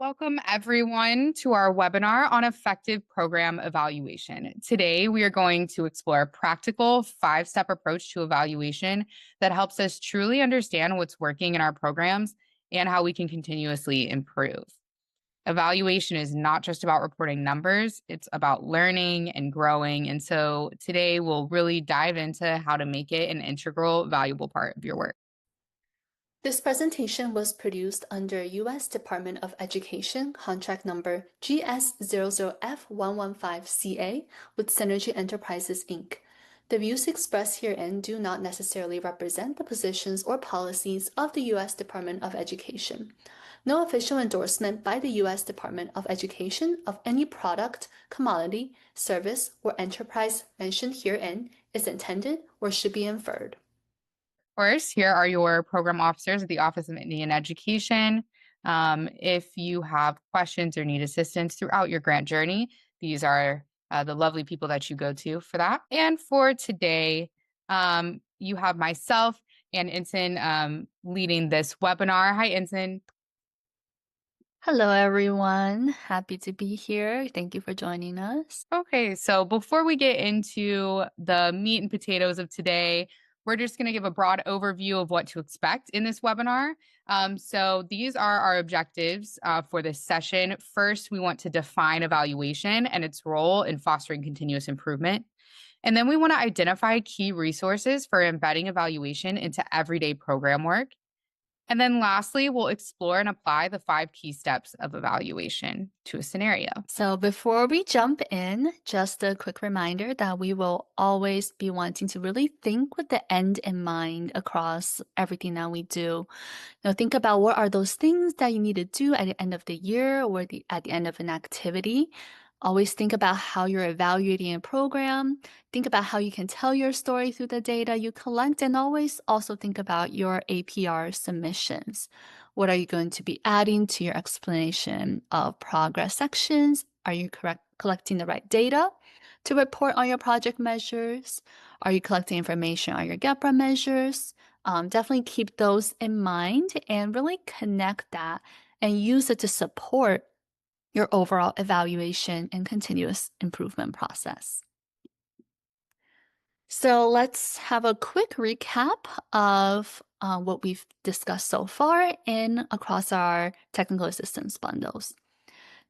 Welcome, everyone, to our webinar on effective program evaluation. Today, we are going to explore a practical 5-step approach to evaluation that helps us truly understand what's working in our programs and how we can continuously improve. Evaluation is not just about reporting numbers, it's about learning and growing. And so today, we'll really dive into how to make it an integral, valuable part of your work. This presentation was produced under U.S. Department of Education contract number GS00F115CA with Synergy Enterprises, Inc. The views expressed herein do not necessarily represent the positions or policies of the U.S. Department of Education. No official endorsement by the U.S. Department of Education of any product, commodity, service, or enterprise mentioned herein is intended or should be inferred. Course, here are your program officers at the Office of Indian Education. If you have questions or need assistance throughout your grant journey, these are the lovely people that you go to for that. And for today, you have myself and Ensign leading this webinar. Hi, Ensign. Hello, everyone. Happy to be here. Thank you for joining us. Okay, so before we get into the meat and potatoes of today, we're just going to give a broad overview of what to expect in this webinar. So these are our objectives for this session. First, we want to define evaluation and its role in fostering continuous improvement. And then we want to identify key resources for embedding evaluation into everyday program work. And then lastly, we'll explore and apply the 5 key steps of evaluation to a scenario. So before we jump in, just a quick reminder that we will always be wanting to really think with the end in mind across everything that we do. Think about what are those things that you need to do at the end of the year or at the end of an activity. Always think about how you're evaluating a program. Think about how you can tell your story through the data you collect, and always also think about your APR submissions. What are you going to be adding to your explanation of progress sections? Are you collecting the right data to report on your project measures? Are you collecting information on your GEPRA measures? Definitely keep those in mind and really connect that and use it to support your overall evaluation and continuous improvement process. So let's have a quick recap of what we've discussed so far across our technical assistance bundles.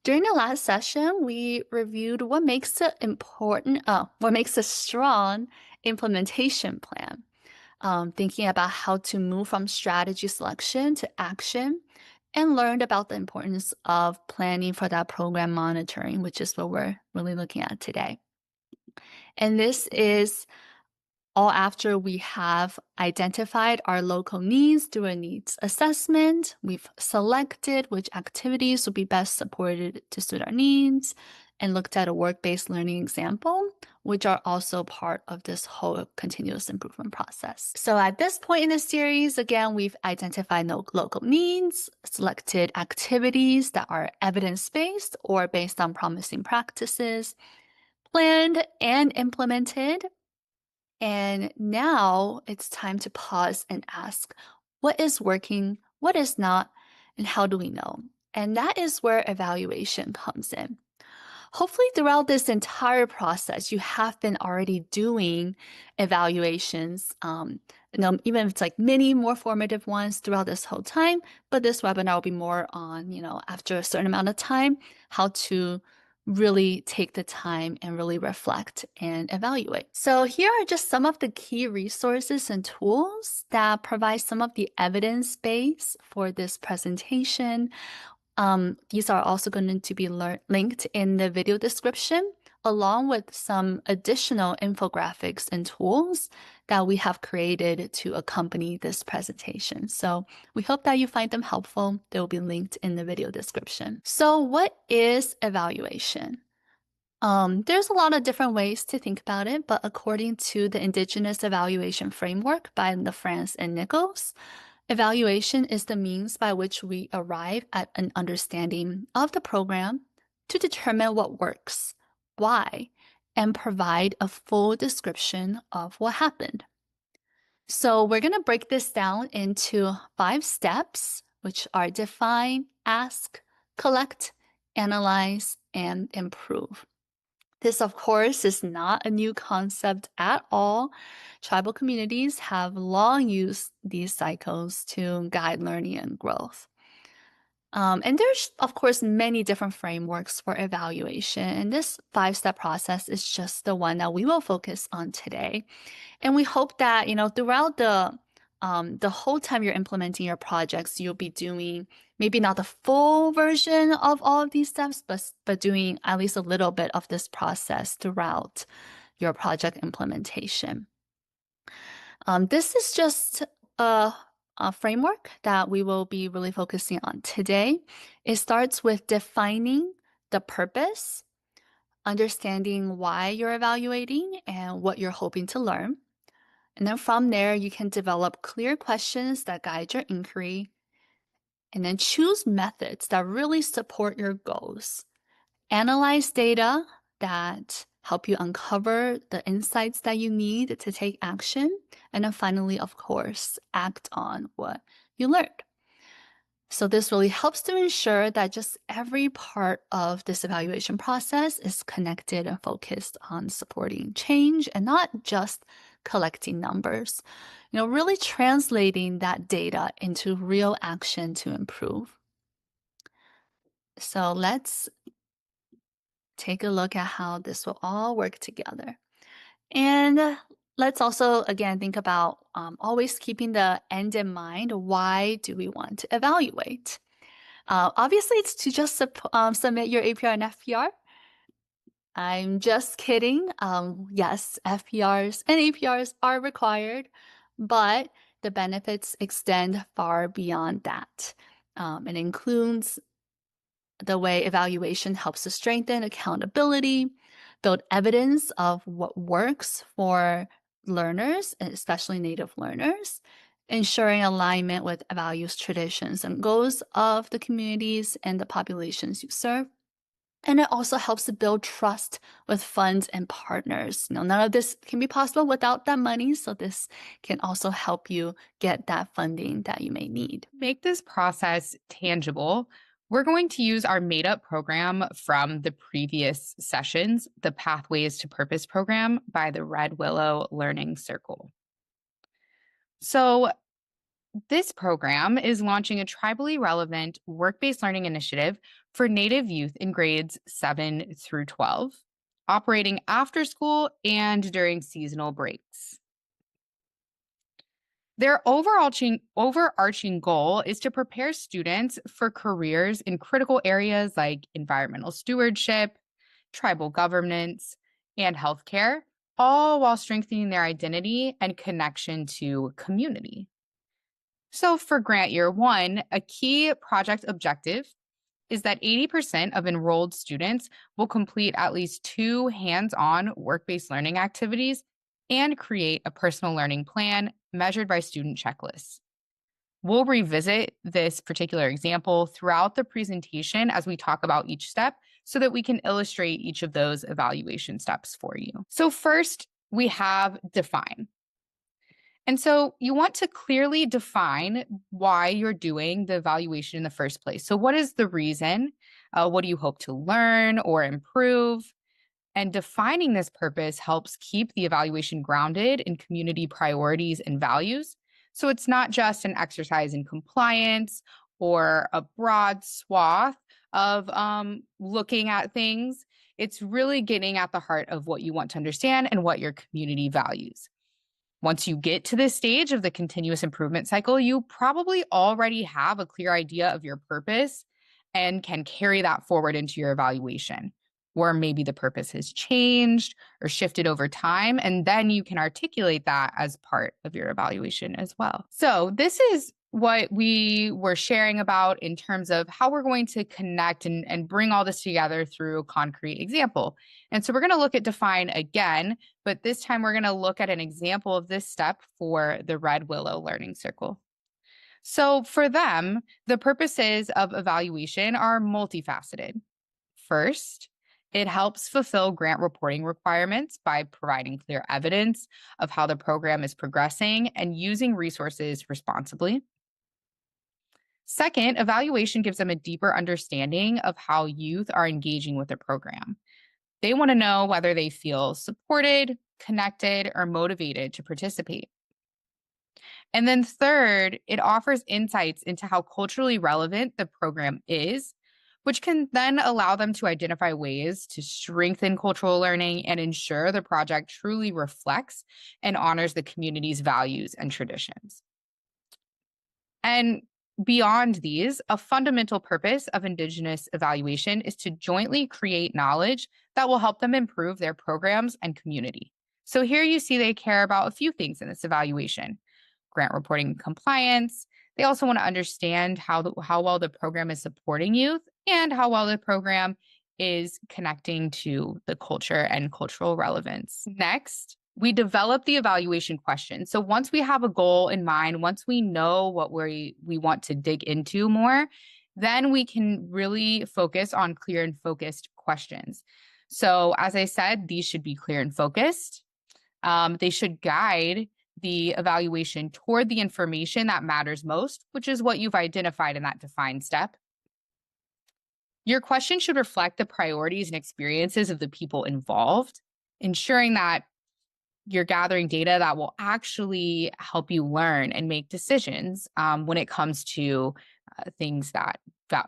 During the last session, we reviewed what makes a strong implementation plan. Thinking about how to move from strategy selection to action, and learned about the importance of planning for that program monitoring, which is what we're really looking at today. And this is all after we have identified our local needs through a needs assessment. We've selected which activities will be best supported to suit our needs and looked at a work-based learning example, which are also part of this whole continuous improvement process. So at this point in the series, again, we've identified local needs, selected activities that are evidence-based or based on promising practices, planned and implemented. And now it's time to pause and ask, what is working, what is not, and how do we know? And that is where evaluation comes in. Hopefully throughout this entire process, you have been already doing evaluations, even if it's like many more formative ones throughout this whole time, but this webinar will be more on, after a certain amount of time, how to really take the time and really reflect and evaluate. So here are just some of the key resources and tools that provide some of the evidence base for this presentation. These are also going to be linked in the video description, along with some additional infographics and tools that we have created to accompany this presentation. So we hope that you find them helpful. They will be linked in the video description. So what is evaluation? There's a lot of different ways to think about it, but according to the Indigenous Evaluation Framework by LaFrance and Nichols, evaluation is the means by which we arrive at an understanding of the program to determine what works, why, and provide a full description of what happened. So we're going to break this down into 5 steps, which are define, ask, collect, analyze, and improve. This, of course, is not a new concept at all. Tribal communities have long used these cycles to guide learning and growth. And there's, of course, many different frameworks for evaluation. And this 5-step process is just the one that we will focus on today. And we hope that, throughout the whole time you're implementing your projects, you'll be doing maybe not the full version of all of these steps, but doing at least a little bit of this process throughout your project implementation. This is just a framework that we will be really focusing on today. It starts with defining the purpose, understanding why you're evaluating and what you're hoping to learn. And then from there, you can develop clear questions that guide your inquiry, and then choose methods that really support your goals. Analyze data that help you uncover the insights that you need to take action. And then finally, of course, act on what you learned. So this really helps to ensure that just every part of this evaluation process is connected and focused on supporting change and not just collecting numbers. Really translating that data into real action to improve. So let's take a look at how this will all work together. And let's also, again, think about always keeping the end in mind. Why do we want to evaluate? Obviously, it's to just submit your APR and FPR. I'm just kidding. Yes, FPRs and APRs are required, but the benefits extend far beyond that. It includes the way evaluation helps to strengthen accountability, build evidence of what works for learners, and especially Native learners, ensuring alignment with values, traditions, and goals of the communities and the populations you serve. And it also helps to build trust with funds and partners. None of this can be possible without that money, so this can also help you get that funding that you may need. Make this process tangible. We're going to use our made-up program from the previous sessions, the Pathways to Purpose program by the Red Willow Learning Circle. So this program is launching a tribally relevant work-based learning initiative for Native youth in grades 7 through 12, operating after school and during seasonal breaks. Their overarching goal is to prepare students for careers in critical areas like environmental stewardship, tribal governance, and healthcare, all while strengthening their identity and connection to community. So for grant year 1, a key project objective is that 80% of enrolled students will complete at least 2 hands-on work-based learning activities and create a personal learning plan measured by student checklists. We'll revisit this particular example throughout the presentation as we talk about each step so that we can illustrate each of those evaluation steps for you. So first, we have define. And so you want to clearly define why you're doing the evaluation in the first place. So what is the reason? What do you hope to learn or improve? And defining this purpose helps keep the evaluation grounded in community priorities and values. So it's not just an exercise in compliance or a broad swath of looking at things. It's really getting at the heart of what you want to understand and what your community values. Once you get to this stage of the continuous improvement cycle, you probably already have a clear idea of your purpose and can carry that forward into your evaluation. Or maybe the purpose has changed or shifted over time, and then you can articulate that as part of your evaluation as well. So this is what we were sharing about in terms of how we're going to connect and bring all this together through a concrete example. And so we're going to look at define again, but this time we're going to look at an example of this step for the Red Willow Learning Circle. So for them, the purposes of evaluation are multifaceted. First, it helps fulfill grant reporting requirements by providing clear evidence of how the program is progressing and using resources responsibly. Second, evaluation gives them a deeper understanding of how youth are engaging with the program. They want to know whether they feel supported, connected, or motivated to participate. And then third, it offers insights into how culturally relevant the program is, which can then allow them to identify ways to strengthen cultural learning and ensure the project truly reflects and honors the community's values and traditions. And beyond these, a fundamental purpose of Indigenous evaluation is to jointly create knowledge that will help them improve their programs and community. So here you see they care about a few things in this evaluation: grant reporting and compliance. They also want to understand how well the program is supporting youth and how well the program is connecting to the culture and cultural relevance. Next, we develop the evaluation question. So once we have a goal in mind, once we know what we want to dig into more, then we can really focus on clear and focused questions. So as I said, these should be clear and focused. They should guide the evaluation toward the information that matters most, which is what you've identified in that defined step. Your question should reflect the priorities and experiences of the people involved, ensuring that you're gathering data that will actually help you learn and make decisions when it comes to things that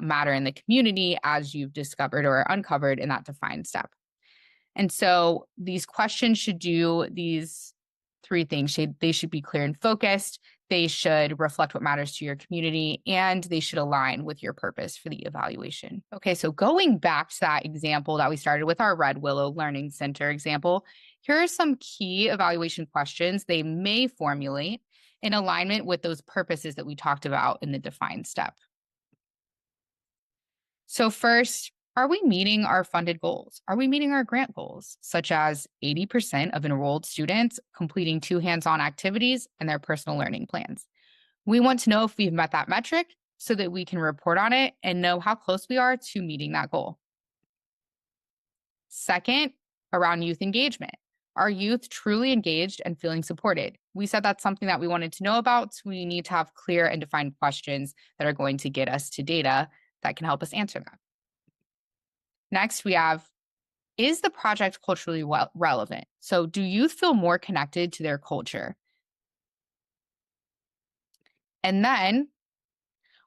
matter in the community as you've discovered or uncovered in that defined step. And so these questions should do these three things. They should be clear and focused. They should reflect what matters to your community, and they should align with your purpose for the evaluation. Okay, so going back to that example that we started with, our Red Willow Learning Center example, here are some key evaluation questions they may formulate in alignment with those purposes that we talked about in the defined step. So first, are we meeting our funded goals? Are we meeting our grant goals, such as 80% of enrolled students completing 2 hands-on activities and their personal learning plans? We want to know if we've met that metric so that we can report on it and know how close we are to meeting that goal. Second, around youth engagement. Are youth truly engaged and feeling supported? We said that's something that we wanted to know about. So we need to have clear and defined questions that are going to get us to data that can help us answer that. Next, we have, is the project culturally relevant? So do youth feel more connected to their culture? And then,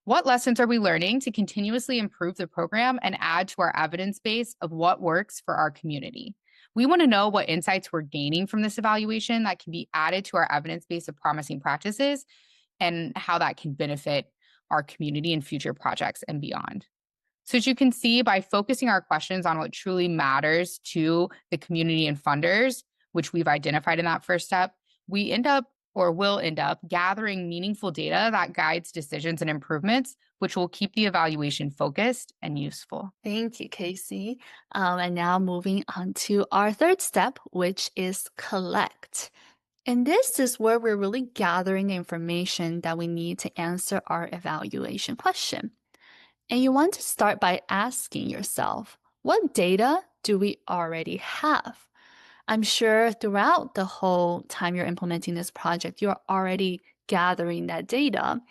what lessons are we learning to continuously improve the program and add to our evidence base of what works for our community? We want to know what insights we're gaining from this evaluation that can be added to our evidence base of promising practices and how that can benefit our community in future projects and beyond. So as you can see, by focusing our questions on what truly matters to the community and funders, which we've identified in that first step, we will end up gathering meaningful data that guides decisions and improvements, which will keep the evaluation focused and useful. Thank you, Casey. And now moving on to our third step, which is collect. And this is where we're really gathering the information that we need to answer our evaluation question. And you want to start by asking yourself, what data do we already have? I'm sure throughout the whole time you're implementing this project, you're already gathering that data.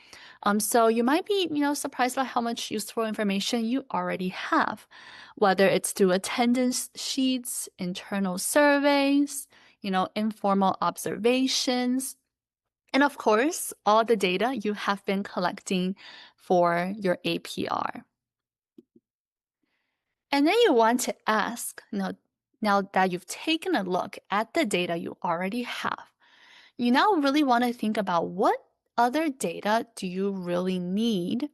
So you might be, surprised by how much useful information you already have, whether it's through attendance sheets, internal surveys, informal observations, and of course, all the data you have been collecting for your APR. And then you want to ask, now that you've taken a look at the data you already have, you now really want to think about what other data do you really need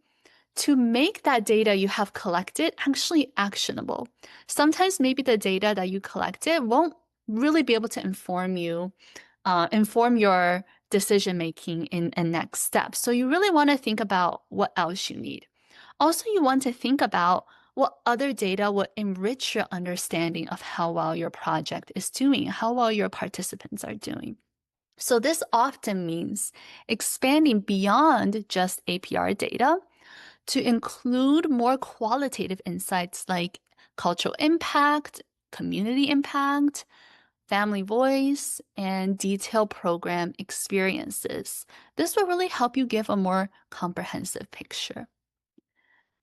to make that data you have collected actually actionable. Sometimes maybe the data that you collected won't really be able to inform your decision making in a next step. So you really want to think about what else you need. Also, you want to think about what other data will enrich your understanding of how well your project is doing, how well your participants are doing. So this often means expanding beyond just APR data to include more qualitative insights like cultural impact, community impact, family voice, and detailed program experiences. This will really help you give a more comprehensive picture.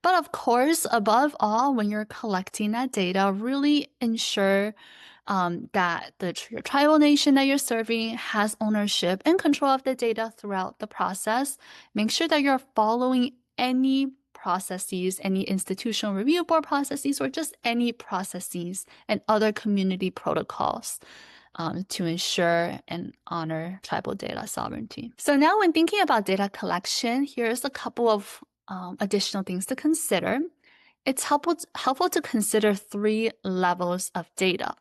But of course, above all, when you're collecting that data, really ensure that your tribal nation that you're serving has ownership and control of the data throughout the process. Make sure that you're following any processes, any institutional review board processes, or just any processes and other community protocols to ensure and honor tribal data sovereignty. So now when thinking about data collection, here's a couple of additional things to consider. It's helpful to consider 3 levels of data.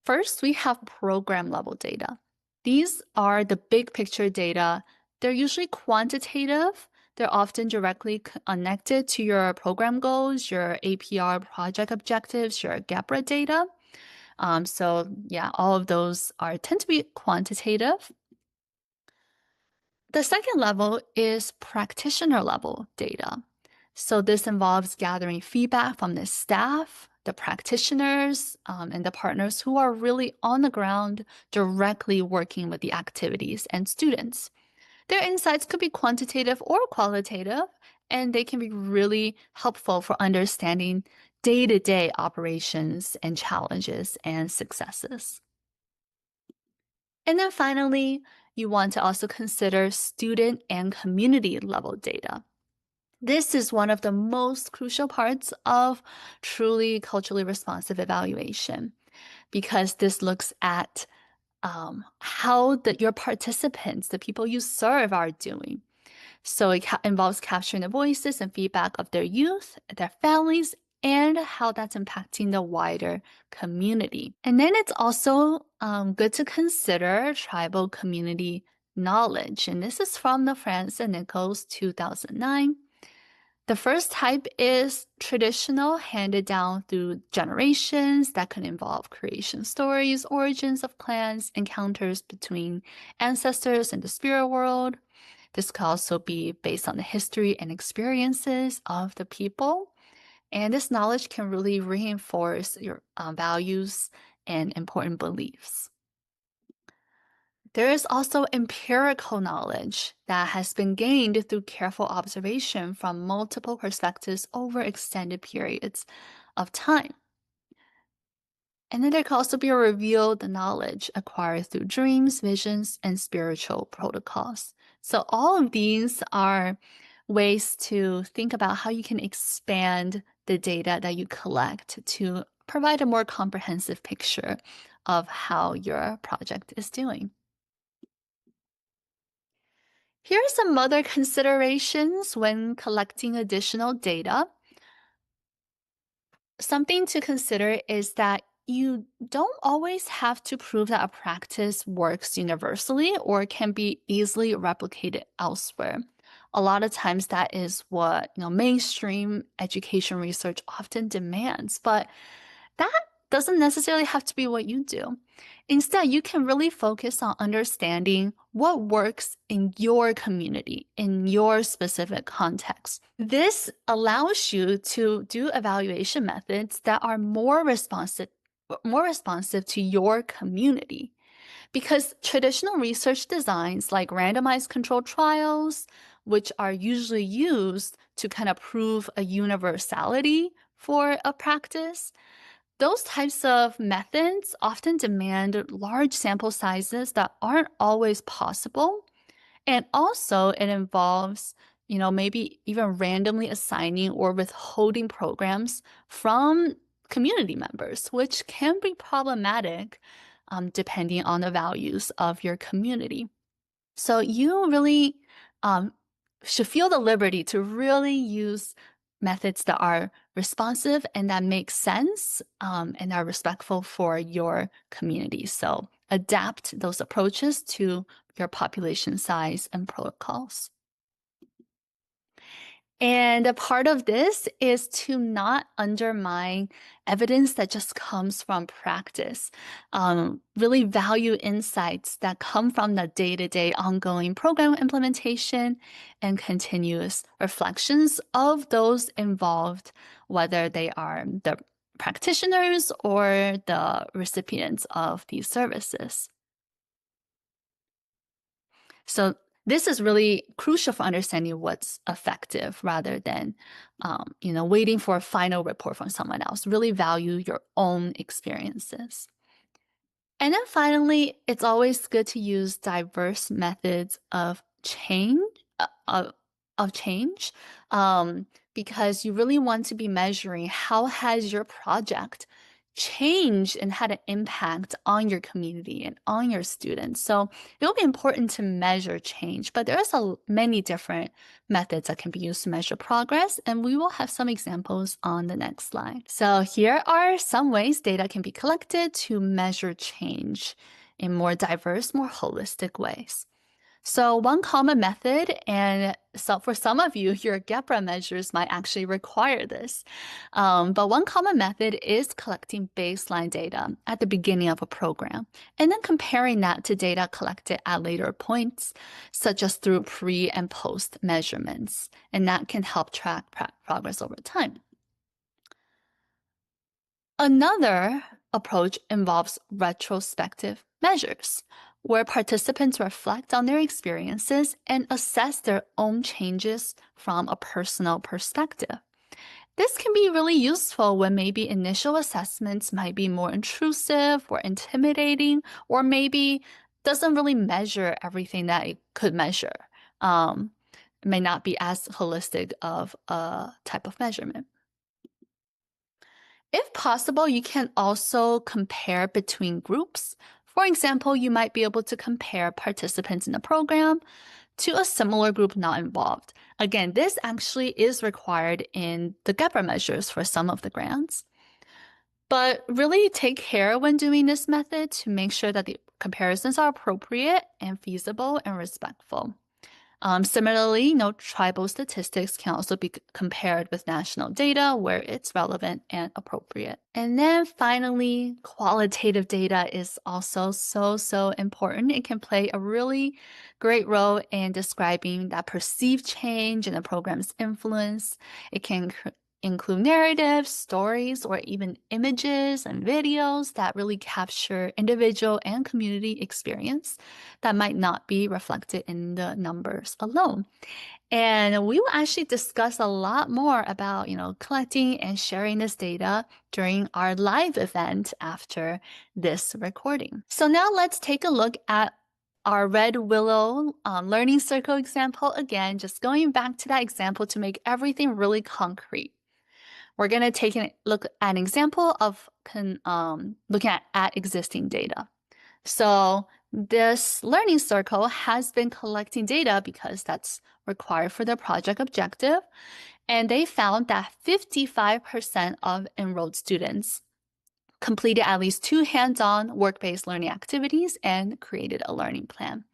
First, we have program level data. These are the big picture data. They're usually quantitative. They're often directly connected to your program goals, your APR project objectives, your GAPRA data. So yeah, all of those tend to be quantitative. The second level is practitioner level data. So this involves gathering feedback from the staff, the practitioners, and the partners who are really on the ground directly working with the activities and students. Their insights could be quantitative or qualitative, and they can be really helpful for understanding day-to-day operations and challenges and successes. And then finally, you want to also consider student and community level data. This is one of the most crucial parts of truly culturally responsive evaluation because this looks at how your participants, the people you serve, are doing. So it involves capturing the voices and feedback of their youth, their families, and how that's impacting the wider community. And then it's also good to consider tribal community knowledge. And this is from LaFrance and Nichols 2009. The first type is traditional, handed down through generations that can involve creation stories, origins of clans, encounters between ancestors and the spirit world. This could also be based on the history and experiences of the people. And this knowledge can really reinforce your values and important beliefs. There is also empirical knowledge that has been gained through careful observation from multiple perspectives over extended periods of time. And then there can also be a revealed knowledge acquired through dreams, visions, and spiritual protocols. So all of these are ways to think about how you can expand the data that you collect to provide a more comprehensive picture of how your project is doing. Here are some other considerations when collecting additional data. Something to consider is that you don't always have to prove that a practice works universally or can be easily replicated elsewhere. A lot of times that is what mainstream education research often demands, but that doesn't necessarily have to be what you do. Instead, you can really focus on understanding what works in your community, in your specific context. This allows you to do evaluation methods that are more responsive to your community. Because traditional research designs like randomized controlled trials, which are usually used to kind of prove a universality for a practice, those types of methods often demand large sample sizes that aren't always possible. And also it involves, maybe even randomly assigning or withholding programs from community members, which can be problematic depending on the values of your community. So you really should feel the liberty to really use methods that are responsive and that make sense and are respectful for your community. So adapt those approaches to your population size and protocols. And a part of this is to not undermine evidence that just comes from practice. Really value insights that come from the day-to-day ongoing program implementation and continuous reflections of those involved, whether they are the practitioners or the recipients of these services. So This is really crucial for understanding what's effective rather than, waiting for a final report from someone else. Really value your own experiences. And then finally, it's always good to use diverse methods of change, of change, because you really want to be measuring how has your project changed and had an impact on your community and on your students. So it'll be important to measure change, but there's many different methods that can be used to measure progress, and we will have some examples on the next slide. So here are some ways data can be collected to measure change in more diverse, more holistic ways. So one common method, and so for some of you, your GEPRA measures might actually require this, but one common method is collecting baseline data at the beginning of a program, and then comparing that to data collected at later points, such as through pre and post measurements, and that can help track progress over time. Another approach involves retrospective measures, where participants reflect on their experiences and assess their own changes from a personal perspective. This can be really useful when maybe initial assessments might be more intrusive or intimidating, or maybe doesn't really measure everything that it could measure. It may not be as holistic of a type of measurement. If possible, you can also compare between groups. For example, you might be able to compare participants in the program to a similar group not involved. Again, this actually is required in the GEPRA measures for some of the grants. But really take care when doing this method to make sure that the comparisons are appropriate and feasible and respectful. Similarly, tribal statistics can also be compared with national data where it's relevant and appropriate. And then finally, qualitative data is also so important. It can play a really great role in describing that perceived change in the program's influence. It can include narratives, stories, or even images and videos that really capture individual and community experience that might not be reflected in the numbers alone. And we will actually discuss a lot more about, collecting and sharing this data during our live event after this recording. So now let's take a look at our Red Willow Learning Circle example again, just going back to that example to make everything really concrete. We're going to take a look at an example of looking at existing data. So this learning circle has been collecting data because that's required for their project objective. And they found that 55% of enrolled students completed at least 2 hands-on work-based learning activities and created a learning plan.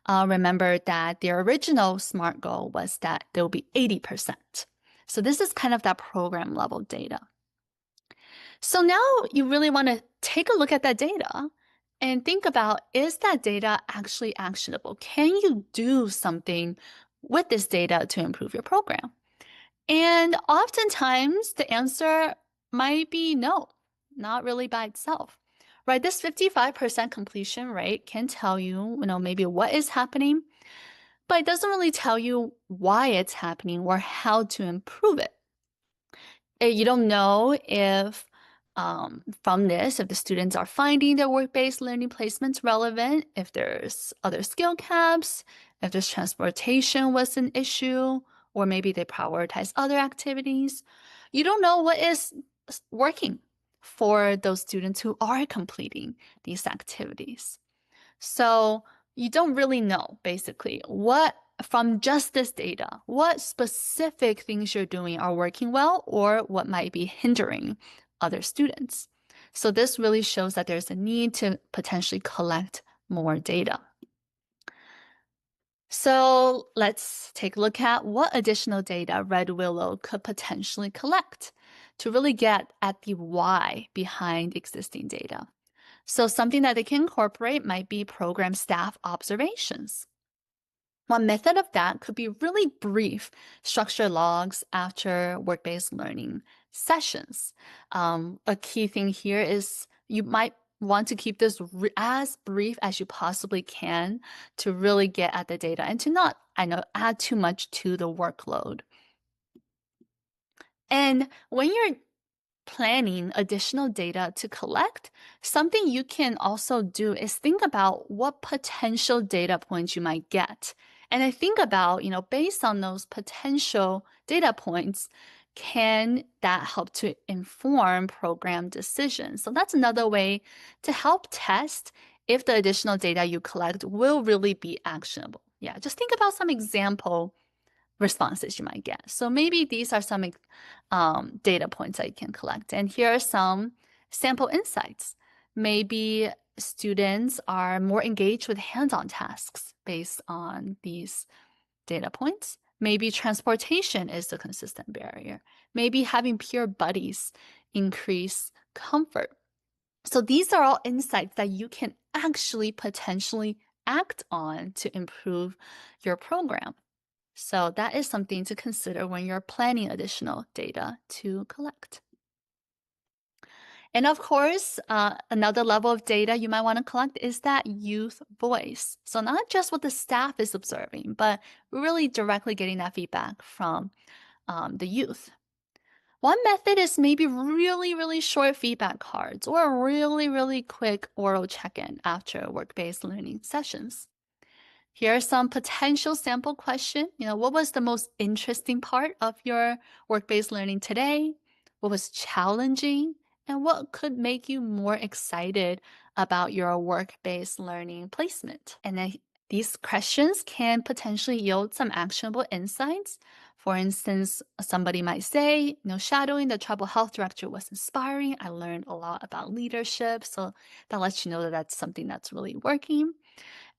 Remember that their original SMART goal was that there will be 80%. So this is kind of that program level data. So now you really want to take a look at that data and think about, is that data actually actionable? Can you do something with this data to improve your program? And oftentimes the answer might be no, not really by itself, right? This 55% completion rate can tell you, maybe what is happening, but it doesn't really tell you why it's happening or how to improve it. You don't know if from this, if the students are finding their work-based learning placements relevant, if there's other skill gaps, if there's transportation was an issue, or maybe they prioritize other activities. You don't know what is working for those students who are completing these activities. So you don't really know, basically, from just this data, what specific things you're doing are working well or what might be hindering other students. So this really shows that there's a need to potentially collect more data. So let's take a look at what additional data Red Willow could potentially collect to really get at the why behind existing data. So something that they can incorporate might be program staff observations. One method of that could be really brief structured logs after work-based learning sessions. A key thing here is you might want to keep this as brief as you possibly can to really get at the data and to not, I know, add too much to the workload. And when you're planning additional data to collect, something you can also do is think about what potential data points you might get. And I think about, based on those potential data points, can that help to inform program decisions? So that's another way to help test if the additional data you collect will really be actionable. Yeah, just think about some example responses you might get. So maybe these are some data points that you can collect. And here are some sample insights. Maybe students are more engaged with hands-on tasks based on these data points. Maybe transportation is the consistent barrier. Maybe having peer buddies increase comfort. So these are all insights that you can actually potentially act on to improve your program. So that is something to consider when you're planning additional data to collect. And of course, another level of data you might want to collect is that youth voice. So not just what the staff is observing, but really directly getting that feedback from the youth. One method is maybe really, really short feedback cards or a really, really quick oral check-in after work-based learning sessions. Here are some potential sample questions. What was the most interesting part of your work-based learning today? What was challenging? And what could make you more excited about your work-based learning placement? And then these questions can potentially yield some actionable insights. For instance, somebody might say, shadowing the tribal health director was inspiring. I learned a lot about leadership. So that lets you know that that's something that's really working.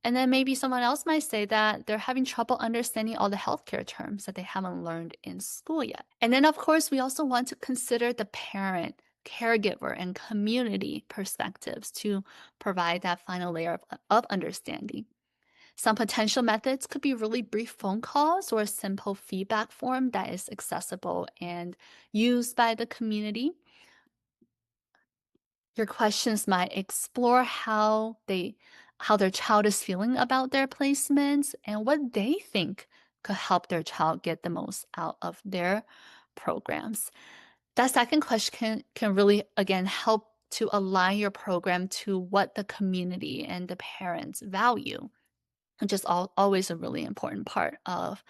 And then maybe someone else might say that they're having trouble understanding all the healthcare terms that they haven't learned in school yet. And then, of course, we also want to consider the parent, caregiver, and community perspectives to provide that final layer of understanding. Some potential methods could be really brief phone calls or a simple feedback form that is accessible and used by the community. Your questions might explore how their child is feeling about their placements and what they think could help their child get the most out of their programs. That second question can really, again, help to align your program to what the community and the parents value, which is always a really important part of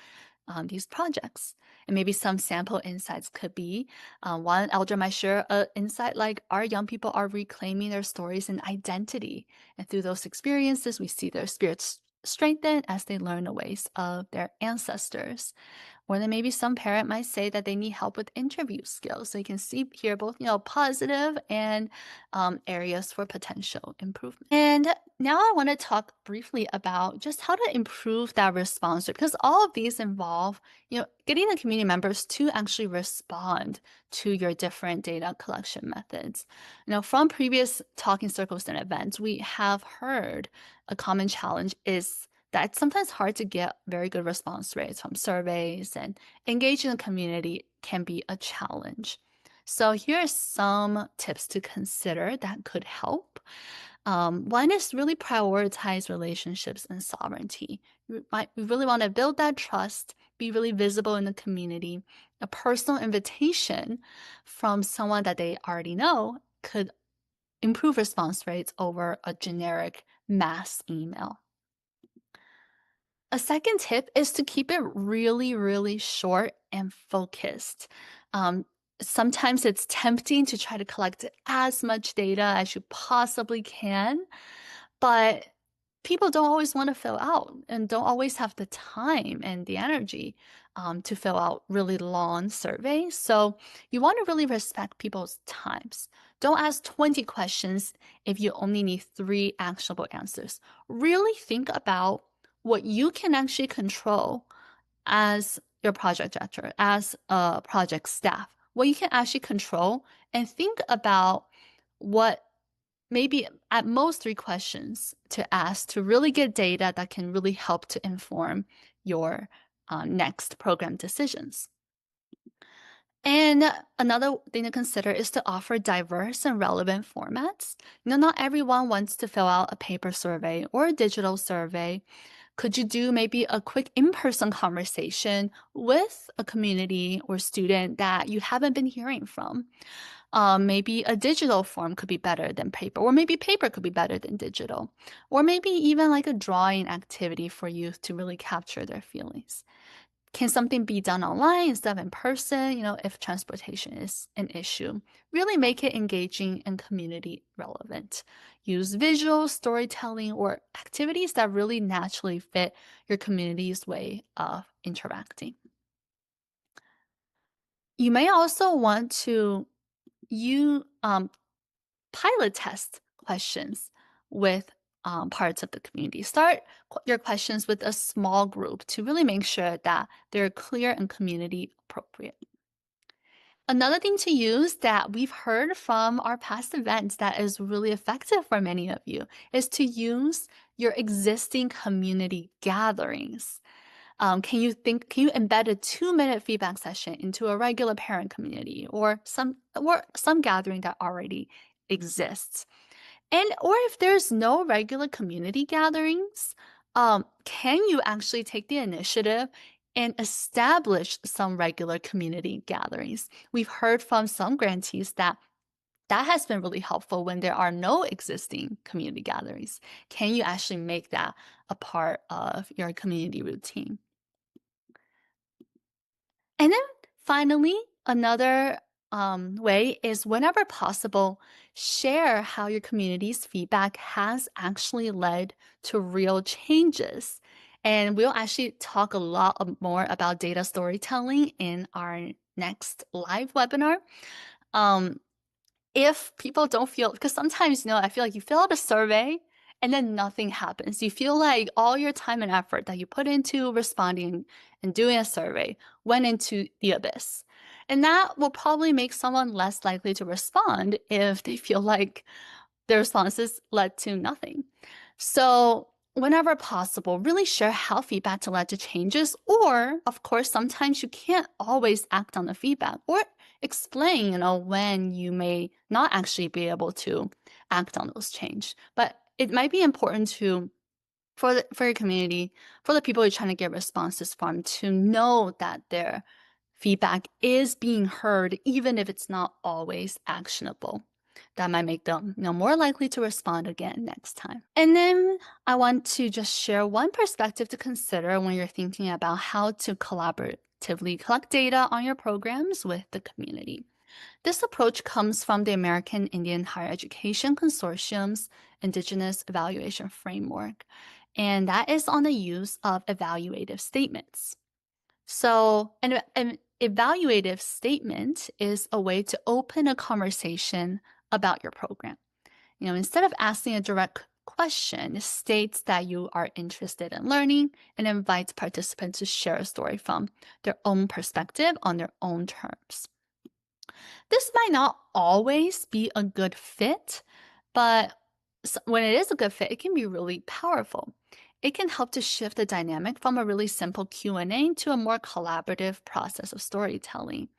these projects. And maybe some sample insights could be one elder might share an insight like our young people are reclaiming their stories and identity. And through those experiences, we see their spirits strengthen as they learn the ways of their ancestors. Or then maybe some parent might say that they need help with interview skills. So you can see here both, positive and areas for potential improvement. And now I want to talk briefly about just how to improve that response rate, because all of these involve, getting the community members to actually respond to your different data collection methods. From previous talking circles and events, we have heard a common challenge is that it's sometimes hard to get very good response rates from surveys, and engaging the community can be a challenge. So here are some tips to consider that could help. One is really prioritize relationships and sovereignty. We really want to build that trust, be really visible in the community. A personal invitation from someone that they already know could improve response rates over a generic mass email. A second tip is to keep it really, really short and focused. Um, Sometimes it's tempting to try to collect as much data as you possibly can, but people don't always want to fill out and don't always have the time and the energy to fill out really long surveys. So you want to really respect people's times. Don't ask 20 questions if you only need 3 actionable answers. Really think about what you can actually control as your project director, as a project staff, what you can actually control, and think about what maybe at most 3 questions to ask to really get data that can really help to inform your next program decisions. And another thing to consider is to offer diverse and relevant formats. Not everyone wants to fill out a paper survey or a digital survey. Could you do maybe a quick in-person conversation with a community or student that you haven't been hearing from? Maybe a digital form could be better than paper, or maybe paper could be better than digital, or maybe even like a drawing activity for youth to really capture their feelings. Can something be done online instead of in person, if transportation is an issue? Really make it engaging and community relevant. Use visual storytelling or activities that really naturally fit your community's way of interacting. You may also want to you pilot test questions with parts of the community. Start your questions with a small group to really make sure that they're clear and community appropriate. Another thing to use that we've heard from our past events that is really effective for many of you is to use your existing community gatherings. Can you embed a 2-minute feedback session into a regular parent community or some gathering that already exists? And or if there's no regular community gatherings, can you actually take the initiative and establish some regular community gatherings? We've heard from some grantees that has been really helpful when there are no existing community gatherings. Can you actually make that a part of your community routine? And then finally, another way is whenever possible, share how your community's feedback has actually led to real changes. And we'll actually talk a lot more about data storytelling in our next live webinar. Um, if people don't feel, because sometimes, I feel like you fill out a survey and then nothing happens. You feel like all your time and effort that you put into responding and doing a survey went into the abyss. And that will probably make someone less likely to respond if they feel like their responses led to nothing. So, whenever possible, really share how feedback led to changes, or of course, sometimes you can't always act on the feedback, or explain, when you may not actually be able to act on those change. But it might be important for your community, for the people you're trying to get responses from, to know that their feedback is being heard, even if it's not always actionable. That might make them more likely to respond again next time. And then I want to just share one perspective to consider when you're thinking about how to collaboratively collect data on your programs with the community. This approach comes from the American Indian Higher Education Consortium's Indigenous Evaluation Framework, and that is on the use of evaluative statements. So, an evaluative statement is a way to open a conversation about your program. Instead of asking a direct question, it states that you are interested in learning and invites participants to share a story from their own perspective on their own terms. This might not always be a good fit, but when it is a good fit, it can be really powerful. It can help to shift the dynamic from a really simple Q&A to a more collaborative process of storytelling.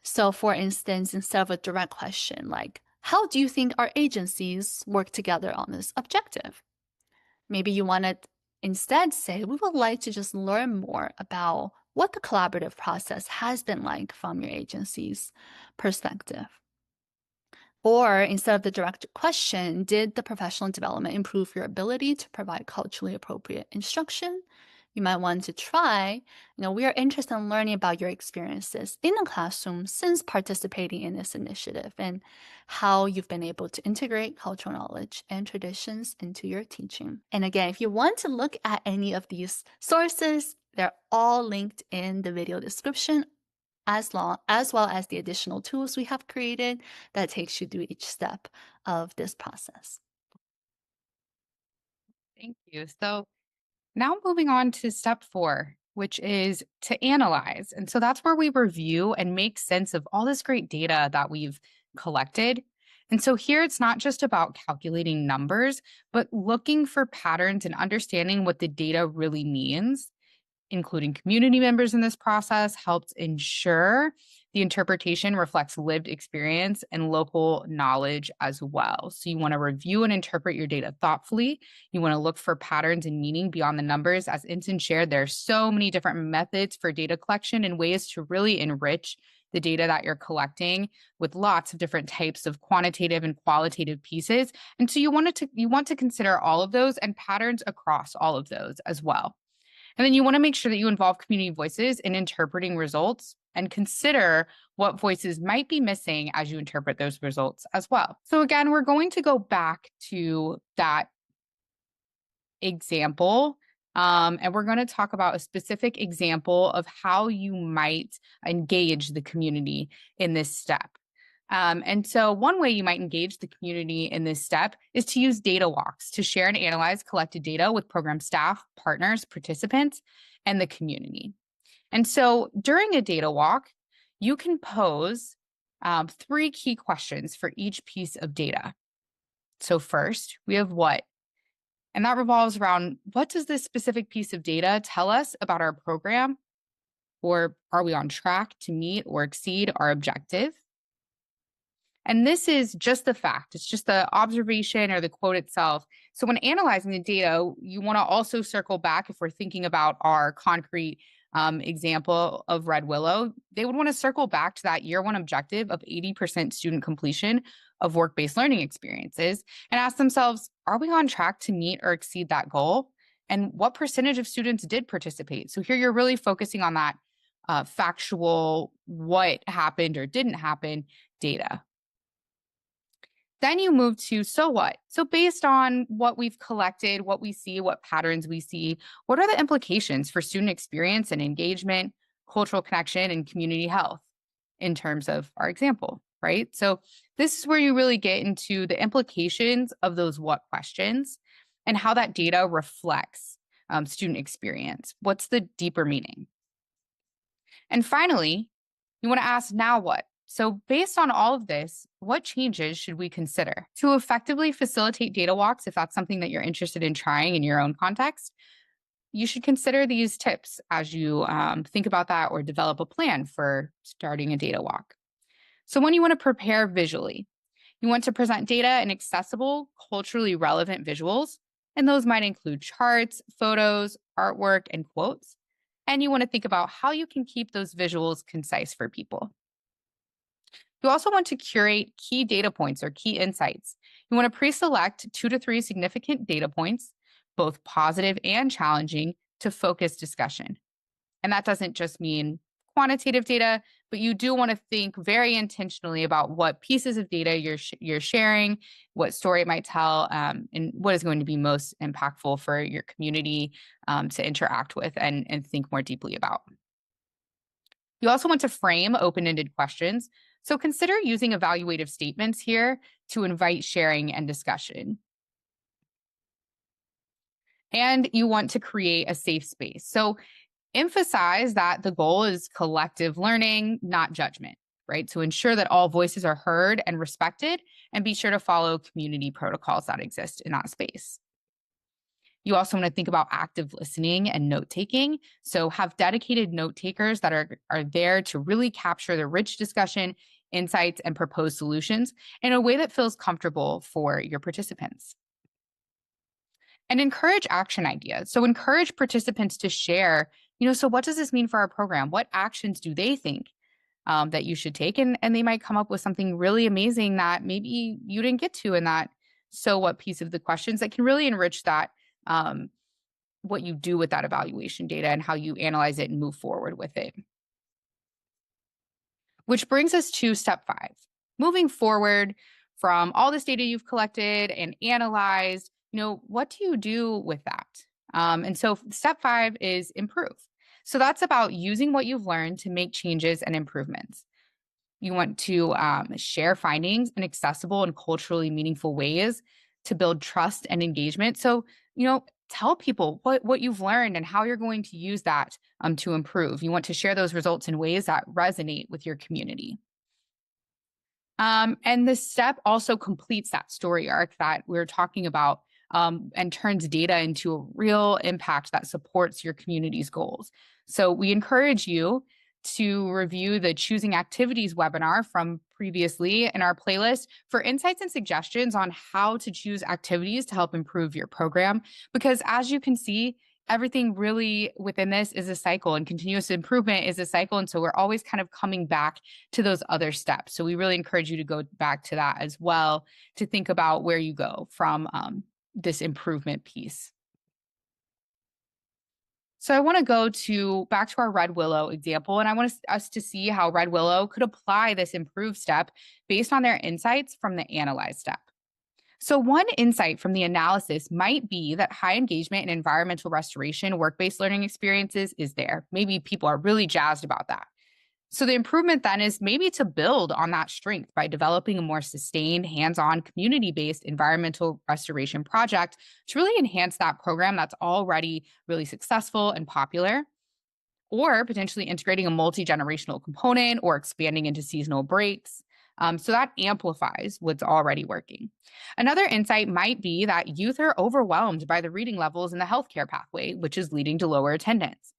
So, for instance, instead of a direct question like, how do you think our agencies work together on this objective? Maybe you want to instead say, we would like to just learn more about what the collaborative process has been like from your agency's perspective. Or instead of the direct question, did the professional development improve your ability to provide culturally appropriate instruction? You might want to try, we are interested in learning about your experiences in the classroom since participating in this initiative and how you've been able to integrate cultural knowledge and traditions into your teaching. And again, if you want to look at any of these sources, they're all linked in the video description as well as the additional tools we have created that takes you through each step of this process. Thank you. So now moving on to step 4, which is to analyze. And so that's where we review and make sense of all this great data that we've collected. And so here it's not just about calculating numbers, but looking for patterns and understanding what the data really means. Including community members in this process helped ensure The interpretation reflects lived experience and local knowledge as well. So you want to review and interpret your data thoughtfully. You want to look for patterns and meaning beyond the numbers. As Inson shared, there are so many different methods for data collection and ways to really enrich the data that you're collecting with lots of different types of quantitative and qualitative pieces. And so you want to consider all of those and patterns across all of those as well. And then you want to make sure that you involve community voices in interpreting results and consider what voices might be missing as you interpret those results as well. So again, we're going to go back to that example, and we're going to talk about a specific example of how you might engage the community in this step. And so one way you might engage the community in this step is to use data walks to share and analyze collected data with program staff, partners, participants, and the community. And so during a data walk, you can pose 3 key questions for each piece of data. So first, we have what? And that revolves around, what does this specific piece of data tell us about our program? Or are we on track to meet or exceed our objective? And this is just the fact. It's just the observation or the quote itself. So when analyzing the data, you want to also circle back if we're thinking about our concrete example of Red Willow, they would want to circle back to that year 1 objective of 80% student completion of work-based learning experiences and ask themselves, are we on track to meet or exceed that goal? And what percentage of students did participate? So here you're really focusing on that factual, what happened or didn't happen data. Then you move to, so what? So based on what we've collected, what we see, what patterns we see, what are the implications for student experience and engagement, cultural connection, and community health in terms of our example, right? So this is where you really get into the implications of those what questions and how that data reflects student experience. What's the deeper meaning? And finally, you want to ask, now what? So based on all of this, what changes should we consider? To effectively facilitate data walks, if that's something that you're interested in trying in your own context, you should consider these tips as you think about that or develop a plan for starting a data walk. So when you want to prepare visually, you want to present data in accessible, culturally relevant visuals, and those might include charts, photos, artwork, and quotes. And you want to think about how you can keep those visuals concise for people. You also want to curate key data points or key insights. You want to pre-select 2 to 3 significant data points, both positive and challenging, to focus discussion. And that doesn't just mean quantitative data, but you do want to think very intentionally about what pieces of data you're sharing, what story it might tell, and what is going to be most impactful for your community to interact with and think more deeply about. You also want to frame open-ended questions. So consider using evaluative statements here to invite sharing and discussion. And you want to create a safe space. So emphasize that the goal is collective learning, not judgment, right? So ensure that all voices are heard and respected, and be sure to follow community protocols that exist in that space. You also want to think about active listening and note-taking. So have dedicated note takers that are there to really capture the rich discussion, insights, and proposed solutions in a way that feels comfortable for your participants. And encourage action ideas. So encourage participants to share, so what does this mean for our program? What actions do they think that you should take? And they might come up with something really amazing that maybe you didn't get to in that so what piece of the questions that can really enrich that what you do with that evaluation data and how you analyze it and move forward with it. Which brings us to step 5. Moving forward from all this data you've collected and analyzed, what do you do with that? And so step 5 is improve. So that's about using what you've learned to make changes and improvements. You want to share findings in accessible and culturally meaningful ways to build trust and engagement. So, tell people what you've learned and how you're going to use that to improve. You want to share those results in ways that resonate with your community. And this step also completes that story arc that we're talking about and turns data into a real impact that supports your community's goals. So we encourage you to review the Choosing Activities webinar from previously in our playlist for insights and suggestions on how to choose activities to help improve your program. Because as you can see, everything really within this is a cycle, and continuous improvement is a cycle. And so we're always kind of coming back to those other steps. So we really encourage you to go back to that as well, to think about where you go from this improvement piece. So I want to go back to our Red Willow example, and I want us to see how Red Willow could apply this improved step based on their insights from the analyze step. So one insight from the analysis might be that high engagement in environmental restoration work-based learning experiences is there. Maybe people are really jazzed about that. So the improvement then is maybe to build on that strength by developing a more sustained, hands-on, community-based environmental restoration project to really enhance that program that's already really successful and popular, or potentially integrating a multi-generational component or expanding into seasonal breaks. So that amplifies what's already working. Another insight might be that youth are overwhelmed by the reading levels in the healthcare pathway, which is leading to lower attendance.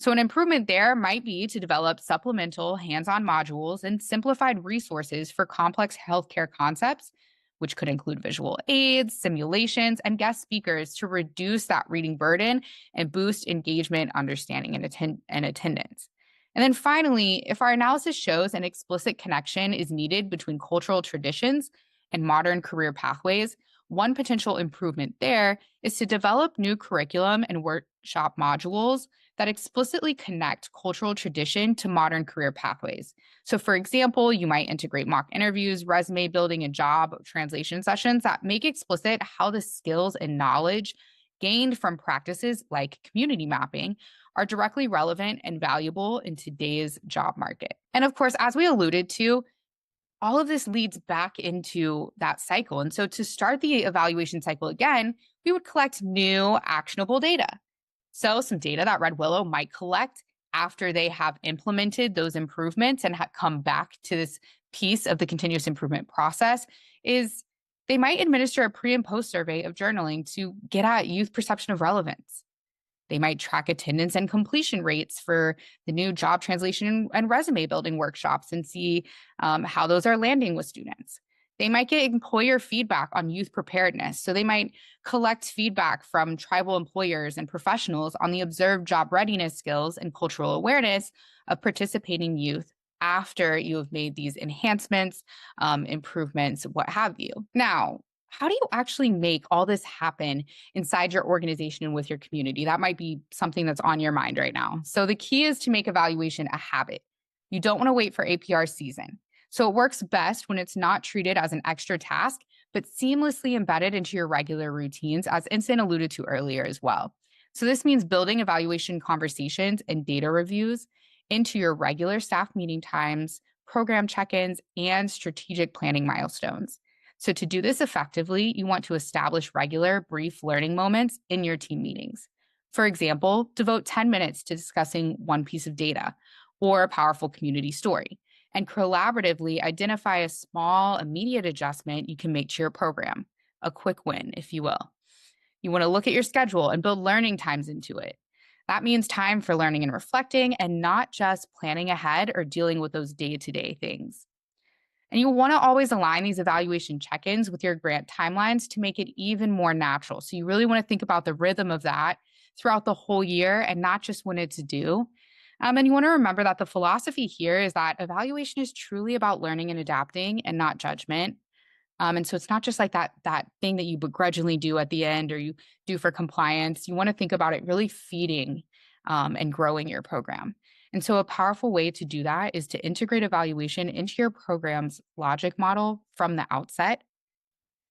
So an improvement there might be to develop supplemental hands-on modules and simplified resources for complex healthcare concepts, which could include visual aids, simulations, and guest speakers to reduce that reading burden and boost engagement, understanding, and attendance. And then finally, if our analysis shows an explicit connection is needed between cultural traditions and modern career pathways, one potential improvement there is to develop new curriculum and workshop modules that explicitly connect cultural tradition to modern career pathways. So for example, you might integrate mock interviews, resume building, and job translation sessions that make explicit how the skills and knowledge gained from practices like community mapping are directly relevant and valuable in today's job market. And of course, as we alluded to, all of this leads back into that cycle. And so to start the evaluation cycle again, we would collect new actionable data. So some data that Red Willow might collect after they have implemented those improvements and come back to this piece of the continuous improvement process is they might administer a pre and post survey of journaling to get at youth perception of relevance. They might track attendance and completion rates for the new job translation and resume building workshops and see how those are landing with students. They might get employer feedback on youth preparedness. So they might collect feedback from tribal employers and professionals on the observed job readiness skills and cultural awareness of participating youth after you have made these enhancements, improvements, what have you. Now, how do you actually make all this happen inside your organization and with your community? That might be something that's on your mind right now. So the key is to make evaluation a habit. You don't want to wait for APR season. So it works best when it's not treated as an extra task, but seamlessly embedded into your regular routines, as Ensign alluded to earlier as well. So this means building evaluation conversations and data reviews into your regular staff meeting times, program check-ins, and strategic planning milestones. So to do this effectively, you want to establish regular, brief learning moments in your team meetings. For example, devote 10 minutes to discussing one piece of data or a powerful community story, and collaboratively identify a small, immediate adjustment you can make to your program, a quick win, if you will. You want to look at your schedule and build learning times into it. That means time for learning and reflecting, and not just planning ahead or dealing with those day-to-day things. And you'll want to always align these evaluation check-ins with your grant timelines to make it even more natural. So you really want to think about the rhythm of that throughout the whole year and not just when it's due. And you want to remember that the philosophy here is that evaluation is truly about learning and adapting and not judgment. And so it's not just like that thing that you begrudgingly do at the end or you do for compliance. You want to think about it really feeding and growing your program. And so a powerful way to do that is to integrate evaluation into your program's logic model from the outset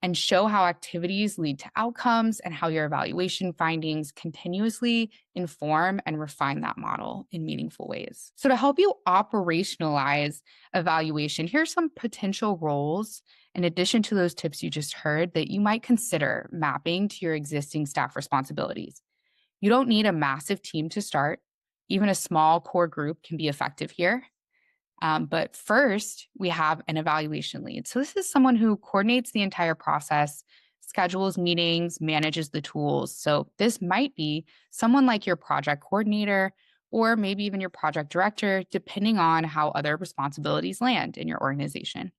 and show how activities lead to outcomes and how your evaluation findings continuously inform and refine that model in meaningful ways. So to help you operationalize evaluation, here's some potential roles in addition to those tips you just heard that you might consider mapping to your existing staff responsibilities. You don't need a massive team to start. Even a small core group can be effective here. But first, we have an evaluation lead. So this is someone who coordinates the entire process, schedules meetings, manages the tools. So this might be someone like your project coordinator or maybe even your project director, depending on how other responsibilities land in your organization.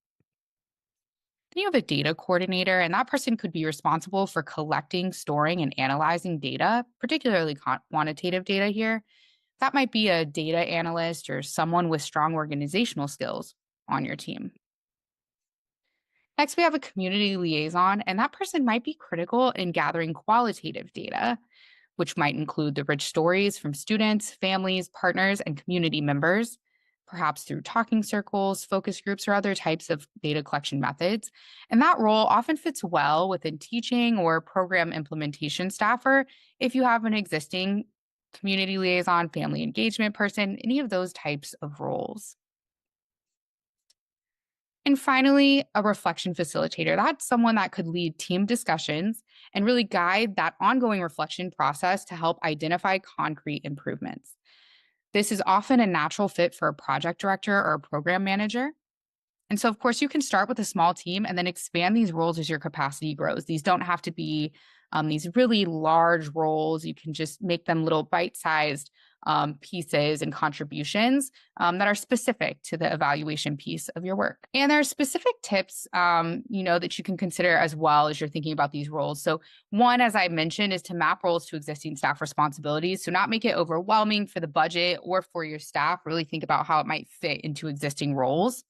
Then you have a data coordinator, and that person could be responsible for collecting, storing, and analyzing data, particularly quantitative data here. That might be a data analyst or someone with strong organizational skills on your team. Next, we have a community liaison, and that person might be critical in gathering qualitative data, which might include the rich stories from students, families, partners, and community members, perhaps through talking circles, focus groups, or other types of data collection methods. And that role often fits well within teaching or program implementation staffer if you have an existing community liaison, family engagement person, any of those types of roles. And finally, a reflection facilitator. That's someone that could lead team discussions and really guide that ongoing reflection process to help identify concrete improvements. This is often a natural fit for a project director or a program manager. And so, of course, you can start with a small team and then expand these roles as your capacity grows. These don't have to be these really large roles. You can just make them little bite sized pieces and contributions that are specific to the evaluation piece of your work. And there are specific tips, that you can consider as well as you're thinking about these roles. So, one, as I mentioned, is to map roles to existing staff responsibilities. So, not make it overwhelming for the budget or for your staff. Really think about how it might fit into existing roles.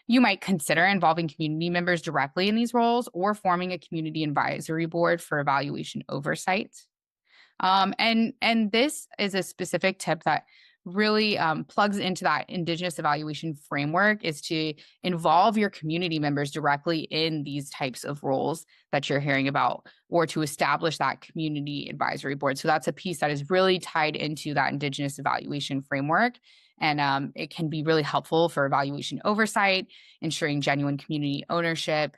You might consider involving community members directly in these roles or forming a community advisory board for evaluation oversight. And this is a specific tip that really plugs into that Indigenous evaluation framework is to involve your community members directly in these types of roles that you're hearing about, or to establish that community advisory board. So that's a piece that is really tied into that Indigenous evaluation framework. And it can be really helpful for evaluation oversight, ensuring genuine community ownership.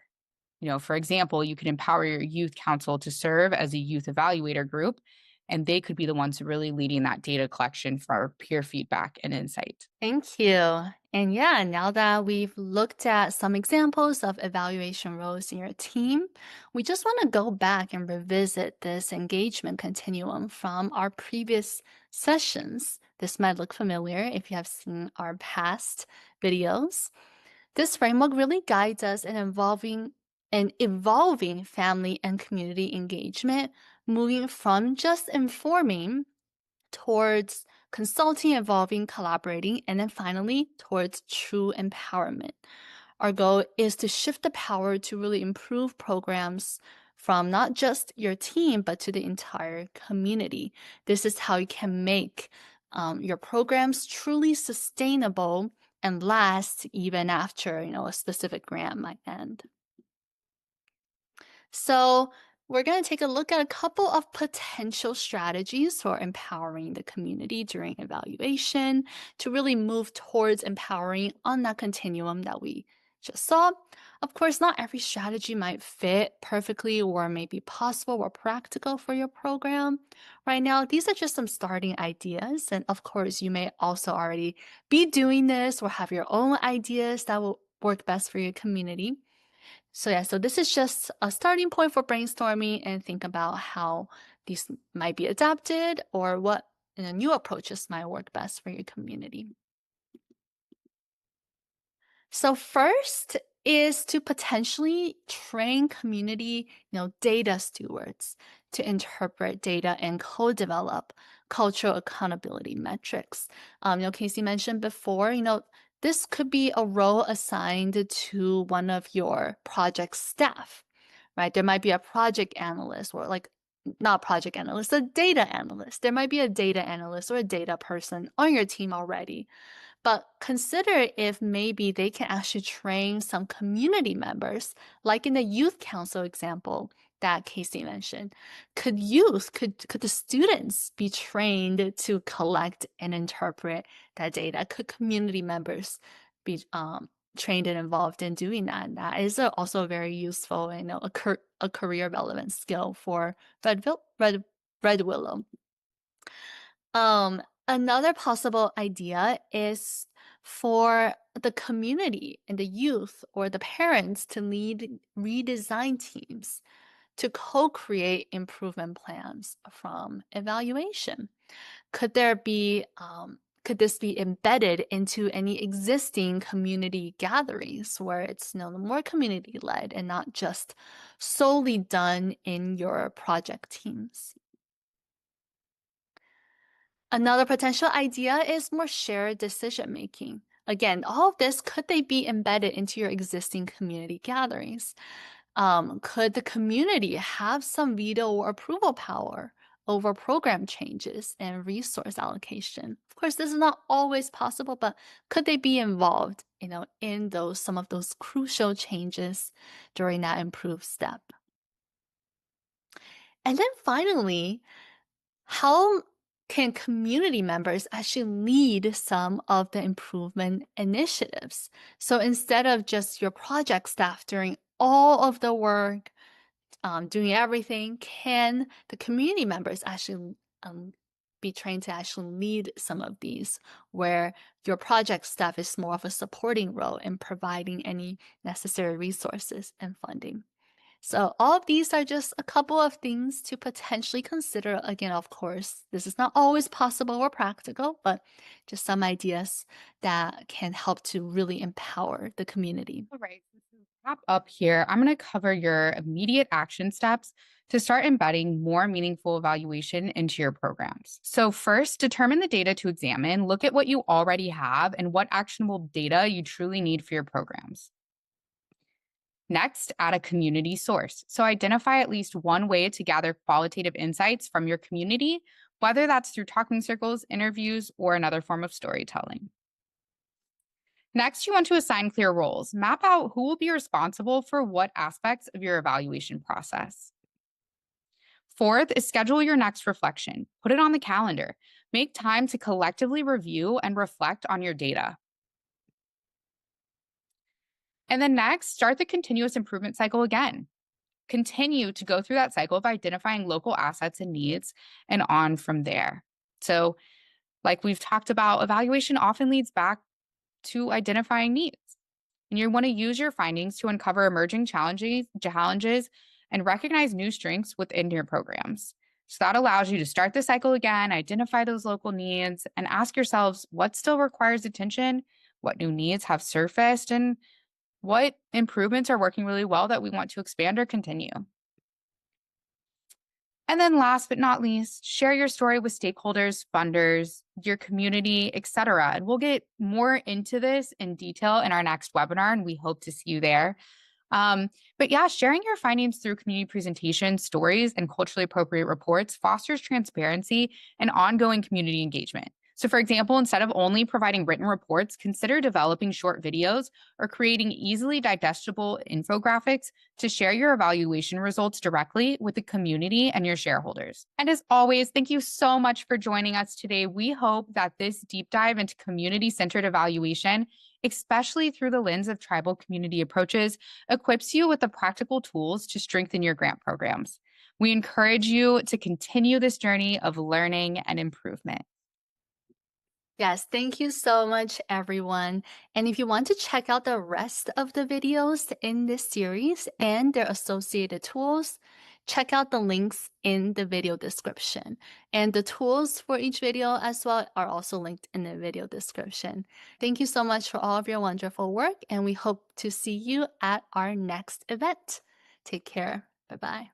For example, you can empower your youth council to serve as a youth evaluator group, and they could be the ones really leading that data collection for peer feedback and insight. Thank you. And yeah, now that we've looked at some examples of evaluation roles in your team, we just want to go back and revisit this engagement continuum from our previous sessions. This might look familiar if you have seen our past videos. This framework really guides us in evolving family and community engagement, moving from just informing towards consulting, involving, collaborating, and then finally towards true empowerment. Our goal is to shift the power to really improve programs from not just your team, but to the entire community. This is how you can make your programs truly sustainable and last even after a specific grant might end. So we're going to take a look at a couple of potential strategies for empowering the community during evaluation to really move towards empowering on that continuum that we just saw. Of course, not every strategy might fit perfectly or may be possible or practical for your program. Right now, these are just some starting ideas. And of course, you may also already be doing this or have your own ideas that will work best for your community. So yeah, so this is just a starting point for brainstorming and think about how these might be adapted or what new approaches might work best for your community. So first is to potentially train community, data stewards to interpret data and co-develop cultural accountability metrics. Casey mentioned before, this could be a role assigned to one of your project staff, right? There might be a project analyst or not project analyst, a data analyst. There might be a data analyst or a data person on your team already. But consider if maybe they can actually train some community members, like in the youth council example that Casey mentioned. Could the students be trained to collect and interpret that data? Could community members be trained and involved in doing that? That is also a very useful and a career relevant skill for Red Willow. Another possible idea is for the community and the youth or the parents to lead redesign teams to co-create improvement plans from evaluation. Could this be embedded into any existing community gatherings where it's more community led and not just solely done in your project teams? Another potential idea is more shared decision making. Again, all of this, could they be embedded into your existing community gatherings? Could the community have some veto or approval power over program changes and resource allocation? Of course, this is not always possible, but could they be involved, in some of those crucial changes during that improved step? And then finally, how can community members actually lead some of the improvement initiatives? So instead of just your project staff doing all of the work, doing everything, can the community members actually be trained to actually lead some of these, where your project staff is more of a supporting role in providing any necessary resources and funding? So, all of these are just a couple of things to potentially consider. Again, of course, this is not always possible or practical, but just some ideas that can help to really empower the community. All right. So to wrap up here, I'm going to cover your immediate action steps to start embedding more meaningful evaluation into your programs. So, first, determine the data to examine. Look at what you already have and what actionable data you truly need for your programs. Next, add a community source. So, identify at least one way to gather qualitative insights from your community, whether that's through talking circles, interviews, or another form of storytelling. Next, you want to assign clear roles. Map out who will be responsible for what aspects of your evaluation process. Fourth is schedule your next reflection. Put it on the calendar. Make time to collectively review and reflect on your data. And then next, start the continuous improvement cycle again. Continue to go through that cycle of identifying local assets and needs and on from there. So, like we've talked about, evaluation often leads back to identifying needs. And you want to use your findings to uncover emerging challenges and recognize new strengths within your programs. So that allows you to start the cycle again, identify those local needs, and ask yourselves what still requires attention, what new needs have surfaced, and what improvements are working really well that we want to expand or continue. And then last but not least, share your story with stakeholders, funders, your community, etc. And we'll get more into this in detail in our next webinar, and we hope to see you there. But yeah, sharing your findings through community presentations, stories, and culturally appropriate reports fosters transparency and ongoing community engagement. So, for example, instead of only providing written reports, consider developing short videos or creating easily digestible infographics to share your evaluation results directly with the community and your shareholders. And as always, thank you so much for joining us today. We hope that this deep dive into community-centered evaluation, especially through the lens of tribal community approaches, equips you with the practical tools to strengthen your grant programs. We encourage you to continue this journey of learning and improvement. Yes, thank you so much, everyone. And if you want to check out the rest of the videos in this series and their associated tools, check out the links in the video description. And the tools for each video as well are also linked in the video description. Thank you so much for all of your wonderful work, and we hope to see you at our next event. Take care. Bye-bye.